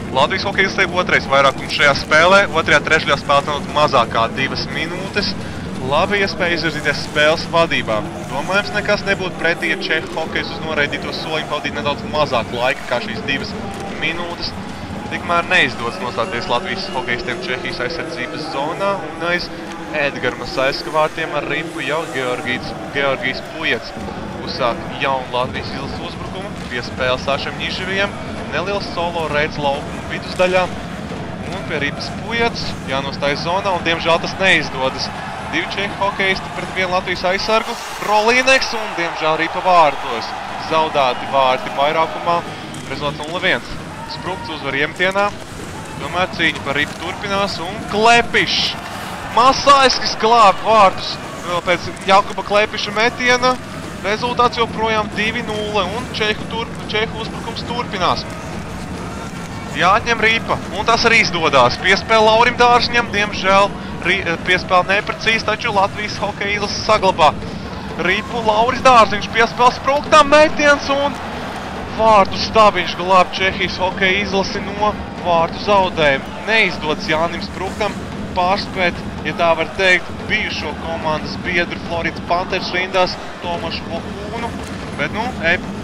Latvijas hokeja izlaiba otrais vairākums šajā spēlē, otrajā trešļā spēlētanot mazāk kā 2 minūtes. Labi iespēja izvirzīties spēles vadībā. Domājams, nekas nebūtu pretī, ja Čehu hokejs uz noraidīto soliņu pavadīt nedaudz mazāk laika kā šīs 2 minūtes. Tikmēr neizdodas nostāties Latvijas hokejistiem Čehijas aizsardzības zonā un aiz Edgara Masaiska vārtiem ar ripu jau Georgijs Pujets. Uzsāk jaunu Latvijas izlases uzbrukumu, pie spēles Sašam Ņiživijam, neliels solo reids laukuma vidusdaļā un pie ripas Pujets jānostājas zonā un diemžēl tas neizdodas. 2 čehu hokejisti pret 1 Latvijas aizsargu, Rolīneks un diemžēl ripa vārtos. Zaudāti vārti vairākumā, rezultāts 0-1. Sprukts uzvar iemetienā, tomēr cīņa par ripu turpinās un Klepišs. Masaiskis glāb vārtus pēc Jakuba Klepiša metiena. Rezultāts joprojām 2-0 un Čehu uzbrukums turpinās. Jāatņem ripa, un tas arī izdodās. Piespēle Laurim Dārziņam, diemžēl piespēle neprecīzi, taču Latvijas hokeja izlases saglabā ripu. Lauris Dārziņš piespēle Spruktam metiens un vārtu stabiņš glāb Čehijas hokeja izlasi no vārtu zaudējumu. Neizdodas Jānim Spruktam pārspēt, ja tā var teikt, bijušo komandas biedru Floridas Panthers rindās Tomašu Vokūnu, bet,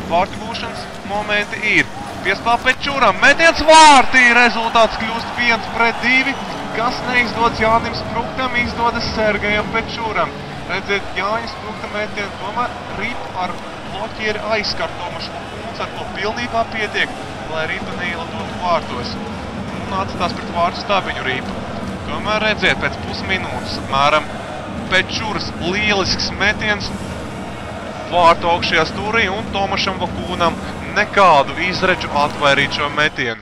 vārtu gūšanas momenti ir. Piespēle Pečuram, metiens vārtī, rezultāts kļūst 1-2, kas neizdodas Jānim Spruktam, izdodas Sergejam Pečuram. Redziet, Jāņa Sprukta metienu, tomēr ripa ar bloķieri aizskar Tomašu Vokūns, ar to pilnībā pietiek, lai ripa neielidotu vārtos. Un atstās pret vārtu stabiņu ripa. Tomēr redziet, pēc pusminūtes apmēram Pečuras lielisks metiens vārtu augšajā stūrī un Tomašam Vokūnam nekādu izredžu atvairīt šo metienu.